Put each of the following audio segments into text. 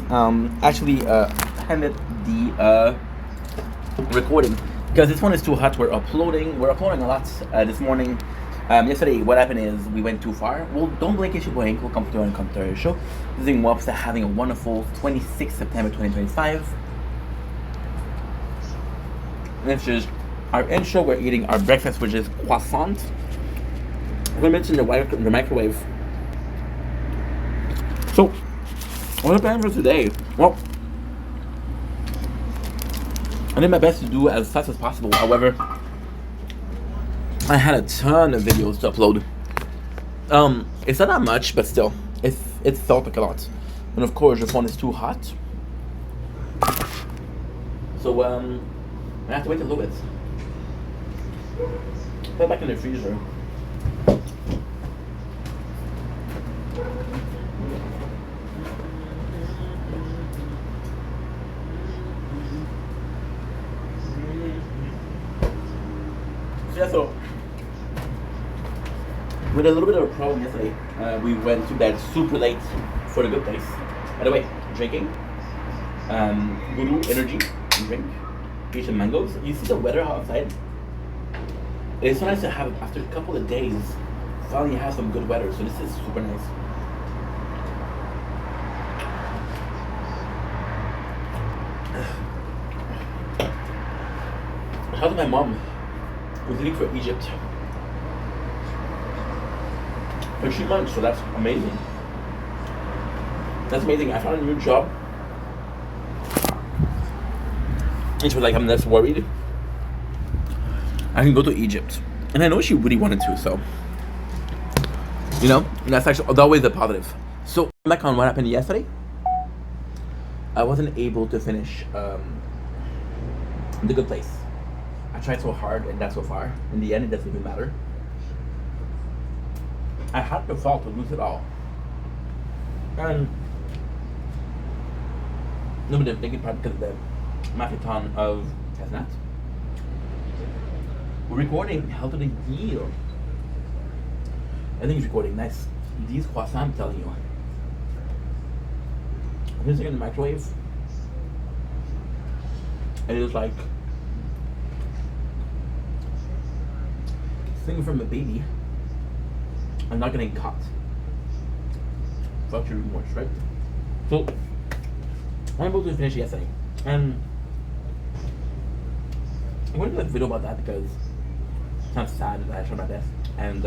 actually ended the recording because this one is too hot. We're uploading a lot this morning. Yesterday, what happened is we went too far. Well, don't blink if you're going. We'll come to and come to our show. This is Wopsa having a wonderful 26th September 2025. This is our intro. We're eating our breakfast, which is croissant. We're gonna mention the microwave. So, what are the plans for today? Well, I did my best to do as fast as possible. However, I had a ton of videos to upload. It's not that much, but still, it felt like a lot. And of course, the phone is too hot. So I have to wait a little bit. Put it back in the freezer. So with a little bit of a problem yesterday, we went to bed super late for the good place. By the way, drinking Guru Energy drink, peach and mangoes. You see the weather outside? It's so nice to have after a couple of days. Finally have some good weather, so this is super nice. How did my mom was leaving for Egypt for 3 months, so that's amazing. That's amazing. I found a new job. And she was like, I'm less worried. I can go to Egypt. And I know she really wanted to, so you know, and that's actually always a positive. So back on what happened yesterday. I wasn't able to finish The Good Place. I tried so hard and got so far. In the end, it doesn't even matter. I had the fault to lose it all. And nobody was thinking probably because of the marathon of Casnat. We're recording How to the Deal. I think it's recording nice. These croissants, I'm telling you. I'm just in the microwave. And it was like thing from a baby. I'm not getting caught. Fuck your remorse, right? So I'm able to finish yesterday. And I want to do a video about that because it's not sad that I tried my best. And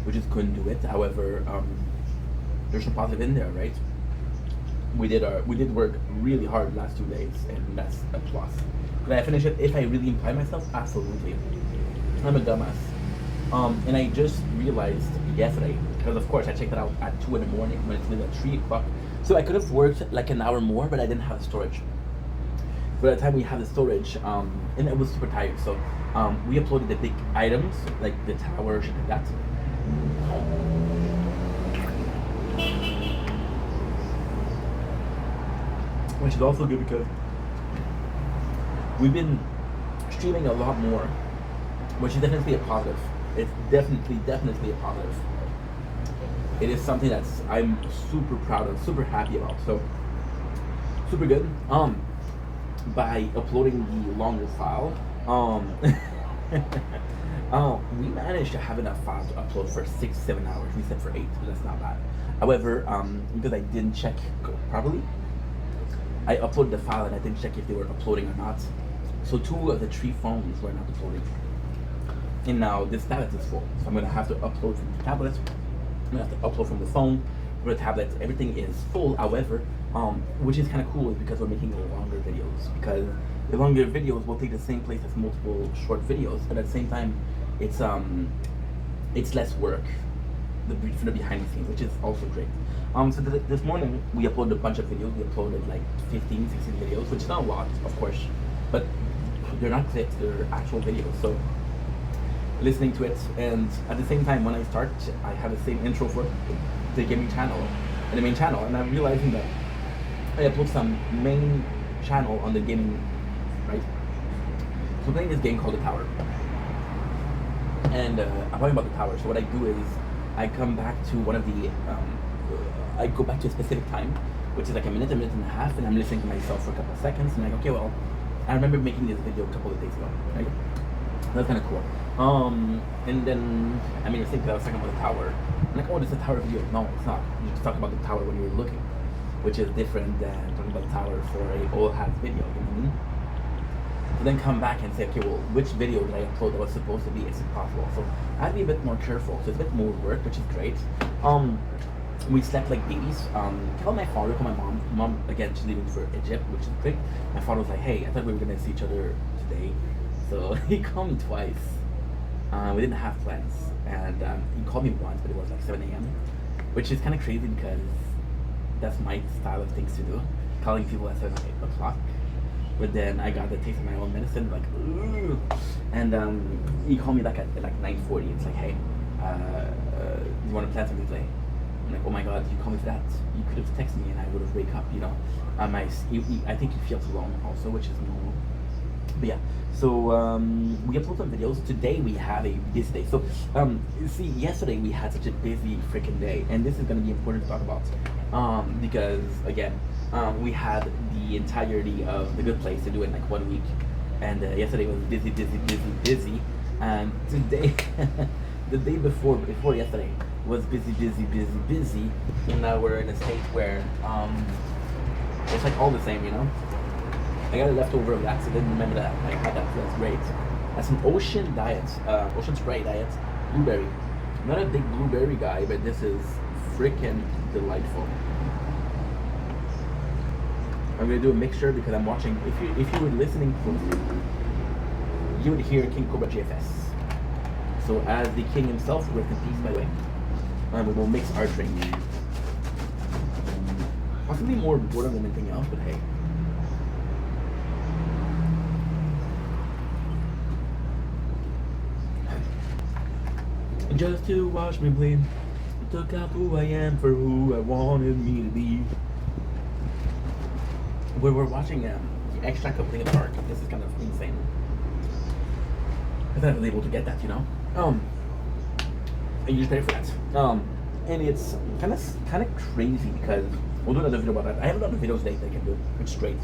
we just couldn't do it. However, there's some positive in there, right? We did work really hard the last 2 days, and that's a plus. Could I finish it if I really imply myself? Absolutely. I'm a dumbass. And I just realized yesterday, because of course I checked it out at 2 in the morning when it's at 3 o'clock. So I could have worked like an hour more, but I didn't have the storage. By the time we had the storage, and I was super tired, so we uploaded the big items, like the tower, shit like that. Which is also good because we've been streaming a lot more, which is definitely a positive. It's definitely a positive. It is something that's I'm super proud of, super happy about. So super good. By uploading the longer file, we managed to have enough files to upload for 6-7 hours. We said for 8, but that's not bad. However, because I didn't check properly, I uploaded the file and I didn't check if they were uploading or not. So 2 of the 3 phones were not uploading. And now this tablet is full. So I'm gonna have to upload from the tablet. I'm gonna have to upload from the phone, from the tablet. Everything is full. However, which is kind of cool is because we're making longer videos. Because the longer videos will take the same place as multiple short videos, but at the same time, it's less work for the behind the scenes, which is also great. So this morning we uploaded a bunch of videos. We uploaded like 15, 16 videos, which is not a lot, of course, but they're not clips, they're actual videos. So listening to it, and at the same time when I start, I have the same intro for the gaming channel and the main channel, and I'm realizing that I upload some main channel on the gaming, right? So I'm playing this game called The Tower, and I'm talking about The Tower. So what I do is I come back to one of the I go back to a specific time, which is like a minute and a half, and I'm listening to myself for a couple of seconds, and I'm like, okay, well, I remember making this video a couple of days ago, right? That's kind of cool. And then, I mean, I think I was talking about the tower. I'm like, oh, this is a tower video. No, it's not. You just talk about the tower when you're looking, which is different than talking about the tower for a old hat video, you know what I mean? So then come back and say, okay, well, which video did I upload that was supposed to be? It's impossible. So I had to be a bit more careful. So it's a bit more work, which is great. We slept like babies. Called my father, called my mom. Mom, again, she's leaving for Egypt, which is quick. My father was like, hey, I thought we were gonna see each other today. So he called me twice. We didn't have plans. And he called me once, but it was like 7 a.m. Which is kind of crazy because that's my style of things to do. Calling people at 7 or 8 o'clock. But then I got the taste of my own medicine, like, ooh. And he called me like at like 9:40. It's like, hey, do you want to plan something today? I'm like, oh my god, you called me for that. You could have texted me and I would have wake up, you know. I think he feels alone also, which is normal. But yeah, so we upload some videos. Today we have a busy day. So see, yesterday we had such a busy freaking day, and this is gonna be important to talk about because again, we had the entirety of The Good Place to do in like 1 week, and yesterday was busy. Today, the day before yesterday was busy, and now we're in a state where it's like all the same, you know. I got a leftover of that, so I didn't remember that. I had that, so that's great. That's an ocean diet, ocean spray diet, blueberry. I'm not a big blueberry guy, but this is freaking delightful. I'm gonna do a mixture because I'm watching. If you were listening closely, you would hear King Cobra JFS. So as the king himself, rest in peace, by the way. We will mix our drink. Possibly more important than anything else, but hey. Just to watch me bleed, took out who I am for who I wanted me to be. We're watching the extract of Ling in the Park. This is kind of insane. I thought I was able to get that, you know. And you just pay for that. And it's kind of crazy because we'll do another video about that. I have a lot of videos today that I can do, which is great.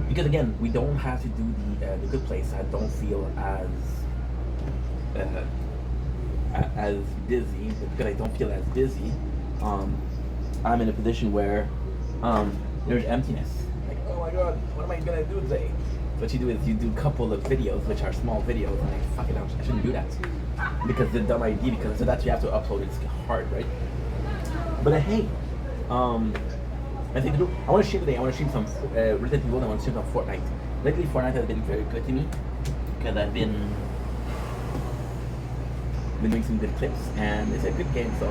Because again, we don't have to do the Good Place. I don't feel as busy, but because I don't feel as busy, I'm in a position where there's emptiness. Like, oh my god, what am I gonna do today? So what you do is you do a couple of videos, which are small videos, and like, fuck it, I shouldn't do that. Because the dumb idea, because so that you have to upload, it's hard, right? But hey, I think I want to stream today. I want to stream some Resident Evil. I want to stream some Fortnite. Lately, Fortnite has been very good to me because I've been doing some good clips, and it's a good game. So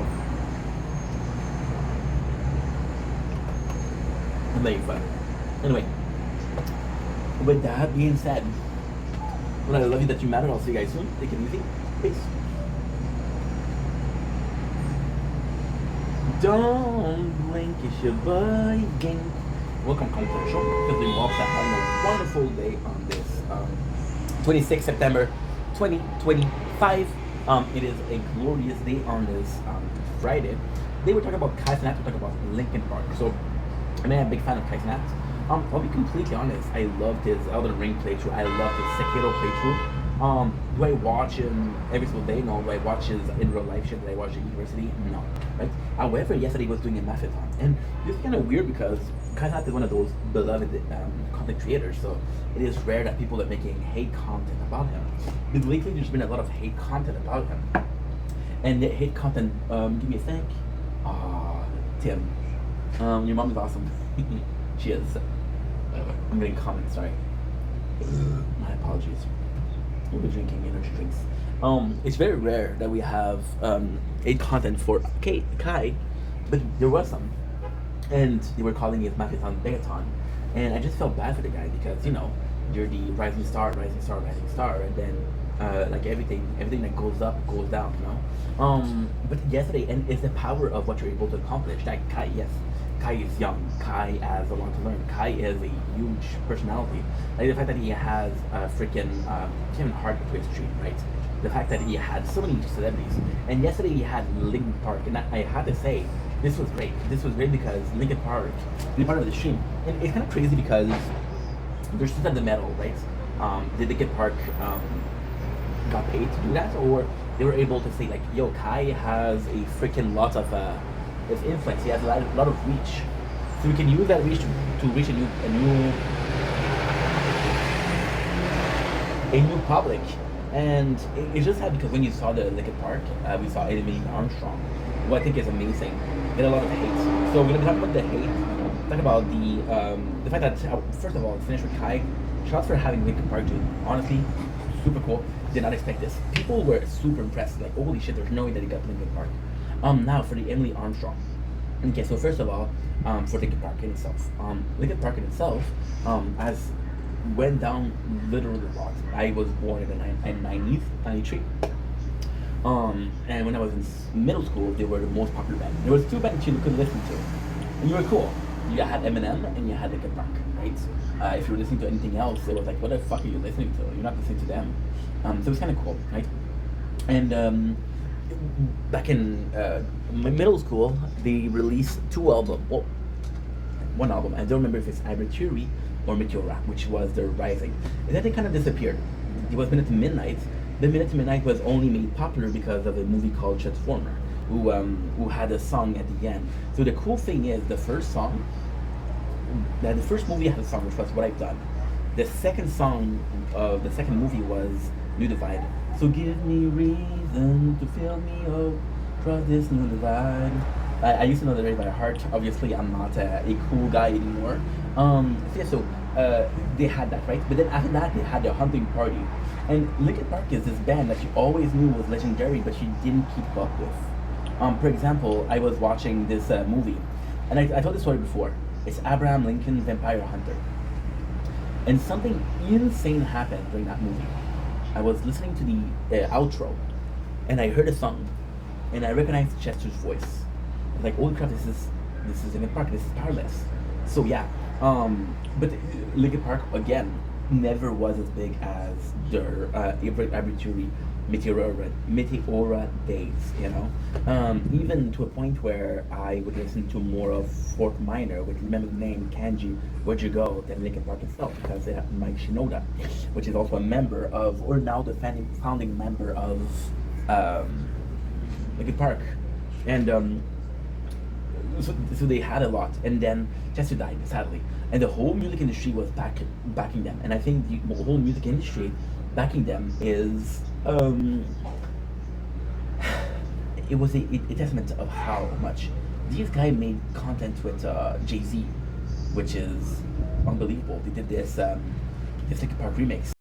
I'm very fun. Anyway, with that being said, well, I love you that you matter. I'll see you guys soon. Take it easy. Peace. Don't blink, it's your buddy. Welcome, Content Show. Because we walked that having a wonderful day on this 26 September 2025. It is a glorious day on this Friday. They were talking about Kai Cenat, we're talking about Linkin Park. So, I mean, I'm a big fan of Kai Cenat. I'll be completely honest, I loved his Elden Ring playthrough, I loved his Sekiro playthrough. Do I watch him every single day? No. Do I watch his in real life shit that I watch at university? No. Right? However, yesterday he was doing a Mathathon. And this is kind of weird because Kai Cenat is one of those beloved content creators, so it is rare that people are making hate content about him. Because lately there's been a lot of hate content about him. And the hate content, give me a thank. Tim. Your mom is awesome. She is. I'm getting comments, sorry. My apologies. We'll be drinking energy drinks. It's very rare that we have hate content for Kai, but there was some. And they were calling it Mathathon Begathon. And I just felt bad for the guy because, you know, you're the rising star, and then like everything that goes up goes down, you know. But yesterday, and it's the power of what you're able to accomplish. Like Kai, yes, Kai is young. Kai has a lot to learn. Kai is a huge personality. Like the fact that he has freaking Kevin Hart to his stream, right? The fact that he had so many celebrities. And yesterday he had Linkin Park, and I had to say, this was great. This was great because Linkin Park, they're part of the stream, and it's kind of crazy because they're still at the metal, right? Did Linkin Park got paid to do that, or they were able to say like, "Yo, Kai has a freaking lot of influence. He has a lot of reach, so we can use that reach to reach a new public." And it's just sad because when you saw the Linkin Park, we saw Amy Armstrong, who I think is amazing. Get a lot of hate. So we're gonna talk about the hate. Talk about the fact that first of all, finish with Kai. Shouts for having Linkin Park, dude. Honestly, super cool. Did not expect this. People were super impressed. Like, holy shit, there's no way that he got Linkin Park. Now for the Emily Armstrong. Okay, so first of all, for Linkin Park in itself, Linkin Park in itself, has went down literally a lot. I was born in the 90s, 93. And when I was in middle school, they were the most popular band. There was two bands you could listen to, and you were cool. You had Eminem and you had Linkin Park, right? If you were listening to anything else, it was like, what the fuck are you listening to? You're not listening to them. So it's kind of cool, right? And back in middle school, they released two albums. Well, one album. I don't remember if it's Arbitrary or Meteora, which was their Rising. And then they kind of disappeared. It was Minute to Midnight. The Minute to Midnight was only made popular because of a movie called Transformer, who had a song at the end. So the cool thing is, the first movie had a song, which was What I've Done. The second song of the second movie was New Divide. So give me reason to fill me up, cross this new divide. I used to know the lyrics by heart. Obviously, I'm not a cool guy anymore. So they had that, right? But then after that, they had the Hunting Party. And Linkin Park is this band that you always knew was legendary, but you didn't keep up with. For example, I was watching this movie, and I told this story before. It's Abraham Lincoln Vampire Hunter. And something insane happened during that movie. I was listening to the outro, and I heard a song, and I recognized Chester's voice. I was like, holy crap, this is Linkin Park, this is Powerless. So yeah, but Linkin Park, again, never was as big as their Arbitrary Meteora days, you know? Even to a point where I would listen to more of Fort Minor, which, remember the name, Kanji, Where'd You Go, than Linkin Park itself, because they have Mike Shinoda, which is also a member of, or now the founding member of Linkin Park. And so they had a lot, and then Chester died, sadly, and the whole music industry was backing them, and I think the whole music industry backing them is it was a testament of how much these guys made content with Jay-Z, which is unbelievable. They did this Linkin Park remix,